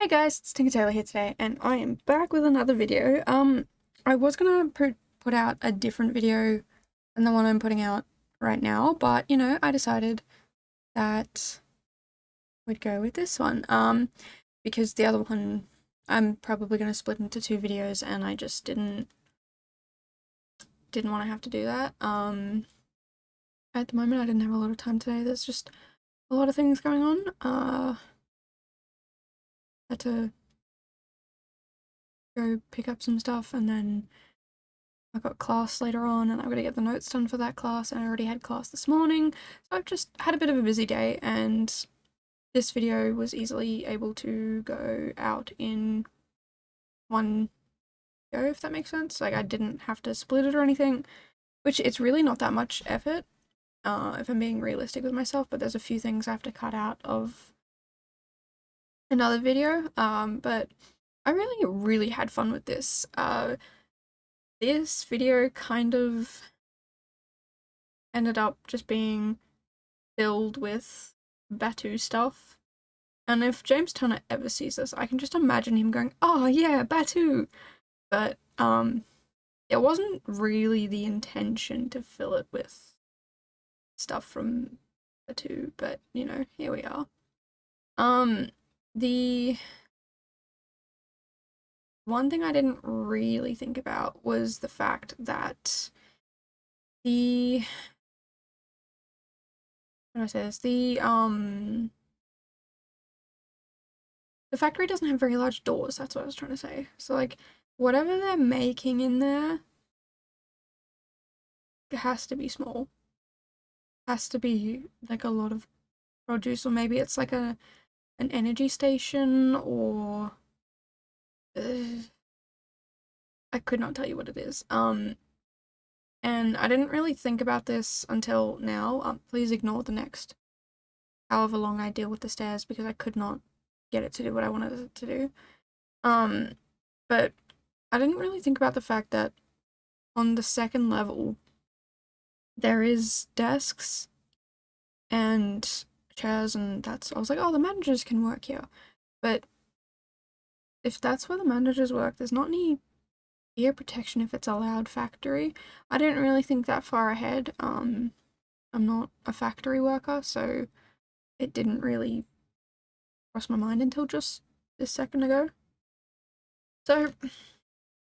Hey guys, it's Tinker Tailor here today, and I am back with another video. I was gonna put out a different video than the one I'm putting out right now, but I decided that we'd go with this one. Because the other one I'm probably gonna split into two videos, and I just didn't want to have to do that. At the moment I didn't have a lot of time today. There's just a lot of things going on. Had to go pick up some stuff, and then I've got class later on, and I've got to get the notes done for that class, and I already had class this morning, so I've just had a bit of a busy day, and this video was easily able to go out in one go, if that makes sense. Like, I didn't have to split it or anything, which it's really not that much effort, if I'm being realistic with myself, but there's a few things I have to cut out of another video, but I really had fun with this. This video kind of ended up just being filled with Batuu stuff. And if James Turner ever sees this, I can just imagine him going, "Oh yeah, Batuu!" But it wasn't really the intention to fill it with stuff from Batuu, but here we are. The one thing I didn't really think about was the fact that the how do I say this? The factory doesn't have very large doors, that's what I was trying to say. So, like, whatever they're making in there, it has to be small. It has to be, like, a lot of produce, or maybe it's, like, an energy station, or... I could not tell you what it is. And I didn't really think about this until now. Please ignore the next however long I deal with the stairs, because I could not get it to do what I wanted it to do. But I didn't really think about the fact that on the second level, there is desks and chairs, and I was like, oh, the managers can work here. But if that's where the managers work, there's not any ear protection if it's a loud factory. I didn't really think that far ahead. I'm not a factory worker, so it didn't really cross my mind until just this second ago. So,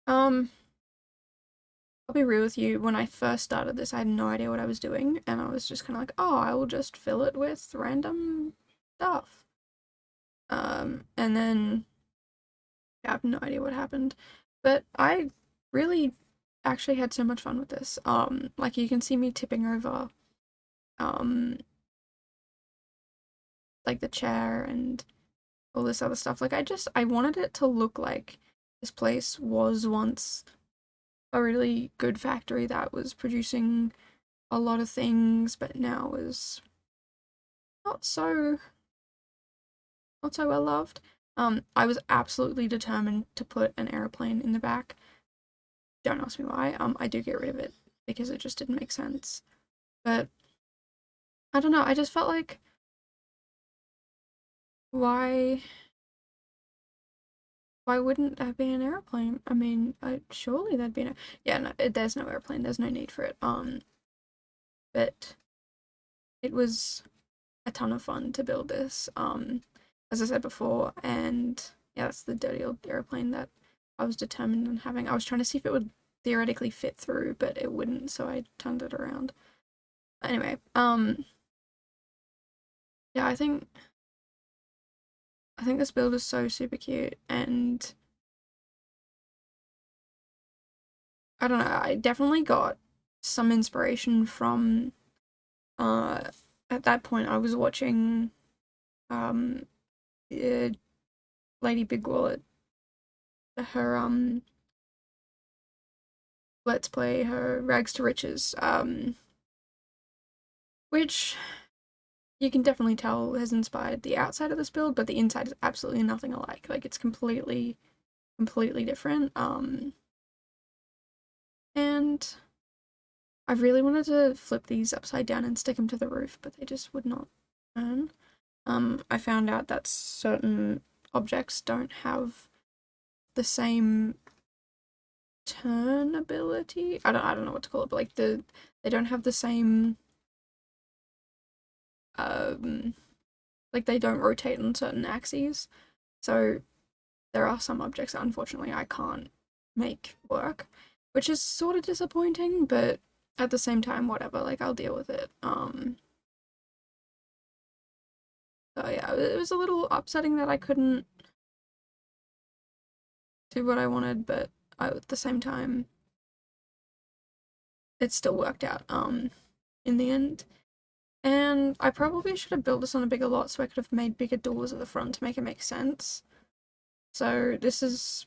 I'll be real with you, when I first started this, I had no idea what I was doing, and I was just kind of like, oh, I will just fill it with random stuff. And then I have no idea what happened, but I really actually had so much fun with this. Like, you can see me tipping over, like the chair and all this other stuff. Like, I wanted it to look like this place was once a really good factory that was producing a lot of things, but now is not so well loved. I was absolutely determined to put an airplane in the back. Don't ask me why. I do get rid of it because it just didn't make sense. But I don't know, I just felt like, why wouldn't that be an airplane? I mean, surely that'd be yeah, no, there's no airplane, there's no need for it. But it was a ton of fun to build this, as I said before, and yeah, that's the dirty old airplane that I was determined on having. I was trying to see if it would theoretically fit through, but it wouldn't, so I turned it around. Anyway, yeah, I think this build is so super cute, and I don't know, I definitely got some inspiration from, at that point I was watching, Lady Big Wallet, her, Let's Play, her Rags to Riches, which you can definitely tell has inspired the outside of this build, but the inside is absolutely nothing alike. Like, it's completely different. And I really wanted to flip these upside down and stick them to the roof, but they just would not turn. I found out that certain objects don't have the same turn ability. I don't know what to call it, but like they don't have the same like they don't rotate on certain axes. So there are some objects that unfortunately I can't make work, which is sort of disappointing, but at the same time, whatever, like I'll deal with it. So yeah, it was a little upsetting that I couldn't do what I wanted, but at the same time, it still worked out in the end. And I probably should have built this on a bigger lot so I could have made bigger doors at the front to make it make sense. So this is,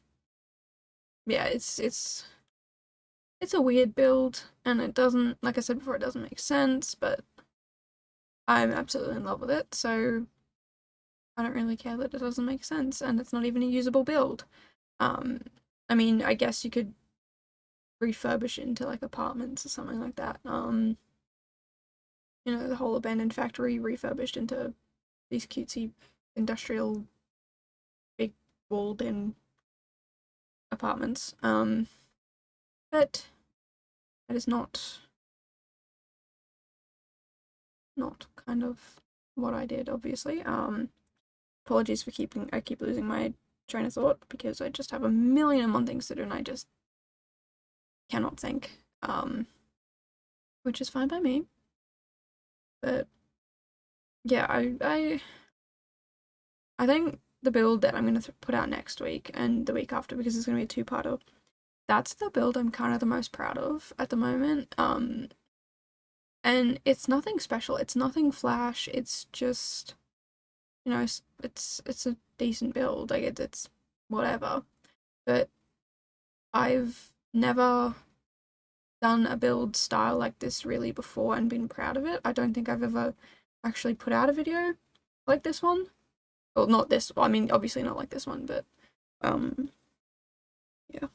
yeah, it's a weird build, and it doesn't, like I said before, it doesn't make sense, but I'm absolutely in love with it, so I don't really care that it doesn't make sense, and it's not even a usable build. I mean, I guess you could refurbish it into like apartments or something like that. You know, the whole abandoned factory refurbished into these cutesy industrial big walled in apartments. But that is not kind of what I did, obviously. Apologies for I keep losing my train of thought because I just have a million and one things to do and I just cannot think. Which is fine by me. But yeah, I think the build that I'm gonna put out next week and the week after, because it's gonna be a two-parter, that's the build I'm kind of the most proud of at the moment. And it's nothing special. It's nothing flash. It's just, you know, it's a decent build. Like it's whatever. But I've never done a build style like this really before and been proud of it. I don't think I've ever actually put out a video like this one. Well, not this. Well, I mean, obviously not like this one, but yeah.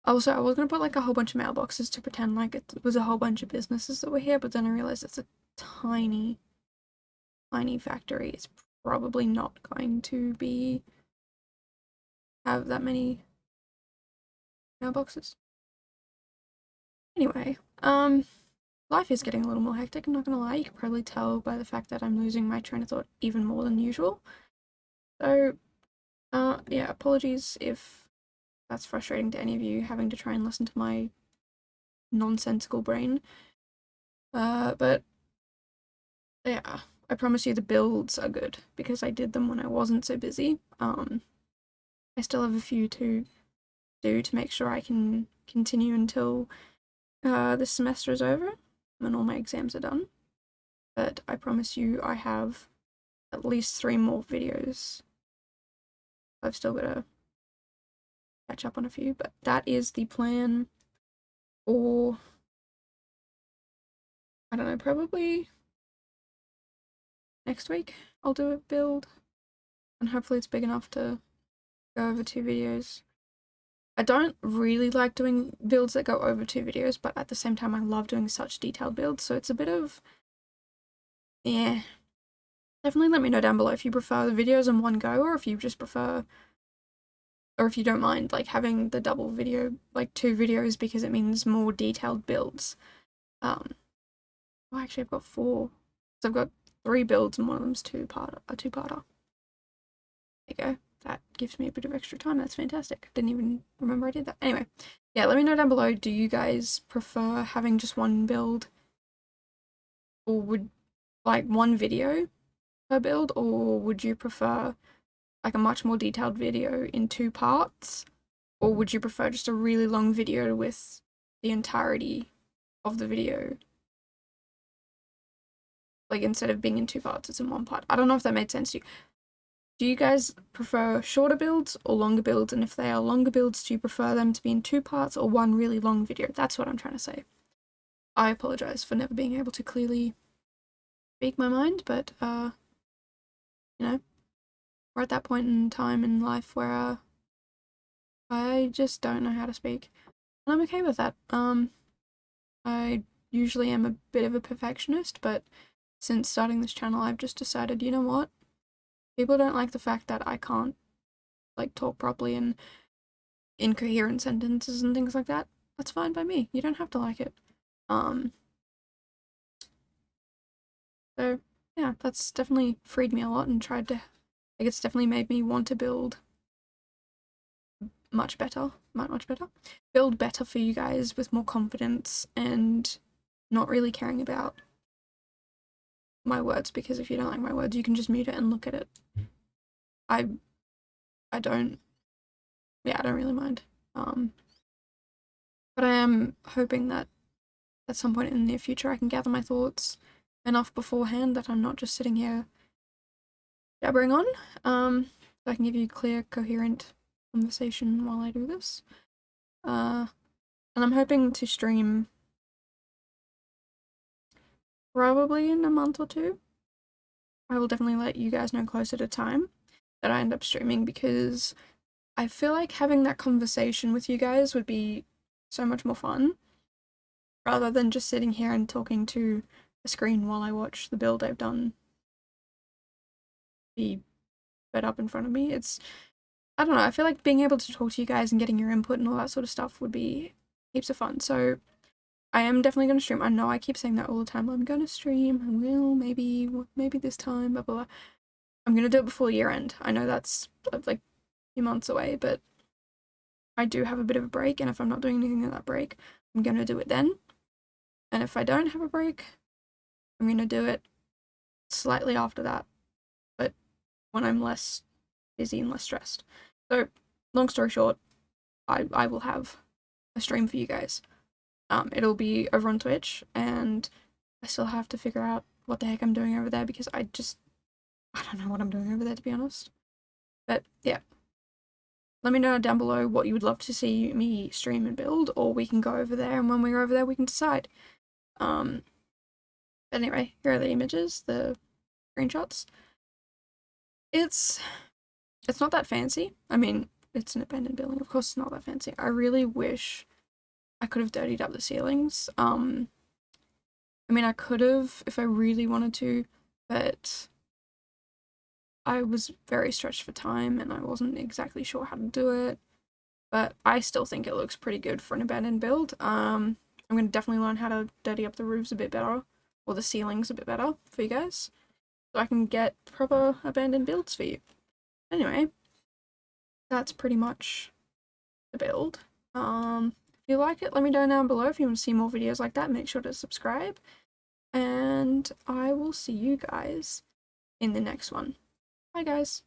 Also, I was gonna put like a whole bunch of mailboxes to pretend like it was a whole bunch of businesses that were here, but then I realized it's a tiny, tiny factory. It's probably not going to have that many mailboxes. Anyway, life is getting a little more hectic, I'm not gonna lie. You can probably tell by the fact that I'm losing my train of thought even more than usual. So, yeah, apologies if that's frustrating to any of you having to try and listen to my nonsensical brain. But yeah, I promise you the builds are good because I did them when I wasn't so busy. I still have a few to do to make sure I can continue until this semester is over when all my exams are done. But I promise you I have at least 3 more videos. I've still got to catch up on a few, but that is the plan for, I don't know, probably next week I'll do a build, and hopefully it's big enough to go over 2 videos. I don't really like doing builds that go over 2 videos, but at the same time I love doing such detailed builds, so it's a bit of, yeah. Definitely let me know down below if you prefer the videos in one go, or if you just prefer, or if you don't mind like having the double video, like 2 videos, because it means more detailed builds. Well, actually I've got 4. So I've got 3 builds and one of them's a two-parter. There you go. That gives me a bit of extra time. That's fantastic. I didn't even remember I did that. Anyway, yeah, let me know down below. Do you guys prefer having just one build, or would like one video per build, or would you prefer like a much more detailed video in 2 parts, or would you prefer just a really long video with the entirety of the video? Like instead of being in 2 parts, it's in 1 part. I don't know if that made sense to you. Do you guys prefer shorter builds or longer builds? And if they are longer builds, do you prefer them to be in 2 parts or one really long video? That's what I'm trying to say. I apologize for never being able to clearly speak my mind, but, you know, we're at that point in time in life where, I just don't know how to speak. And I'm okay with that. I usually am a bit of a perfectionist, but since starting this channel, I've just decided, you know what? People don't like the fact that I can't like talk properly and incoherent sentences and things like that, that's fine by me. You don't have to like it. So yeah, that's definitely freed me a lot and it's definitely made me want to build much better, build better for you guys with more confidence and not really caring about my words, because if you don't like my words, you can just mute it and look at it. I don't really mind. But I am hoping that at some point in the near future I can gather my thoughts enough beforehand that I'm not just sitting here jabbering on, so I can give you clear, coherent conversation while I do this. And I'm hoping to stream probably in a month or two. I will definitely let you guys know closer to time that I end up streaming, because I feel like having that conversation with you guys would be so much more fun rather than just sitting here and talking to a screen while I watch the build I've done be fed up in front of me. I don't know, I feel like being able to talk to you guys and getting your input and all that sort of stuff would be heaps of fun. So I am definitely going to stream. I know I keep saying that all the time. I'm going to stream. I will, maybe this time, blah, blah, blah. I'm going to do it before year end. I know that's like a few months away, but I do have a bit of a break, and if I'm not doing anything in that break, I'm going to do it then. And if I don't have a break, I'm going to do it slightly after that, but when I'm less busy and less stressed. So, long story short, I will have a stream for you guys. It'll be over on Twitch, and I still have to figure out what the heck I'm doing over there, because I don't know what I'm doing over there, to be honest. But yeah, let me know down below what you would love to see me stream and build, or we can go over there, and when we're over there we can decide. But anyway, here are the images, the screenshots. It's not that fancy. I mean, it's an abandoned building, of course it's not that fancy. I really wish I could have dirtied up the ceilings. I mean, I could have if I really wanted to, but I was very stretched for time and I wasn't exactly sure how to do it. But I still think it looks pretty good for an abandoned build. I'm going to definitely learn how to dirty up the roofs a bit better, or the ceilings a bit better for you guys, so I can get proper abandoned builds for you. Anyway, that's pretty much the build. If you like it, let me know down below. If you want to see more videos like that, make sure to subscribe. And I will see you guys in the next one. Bye guys.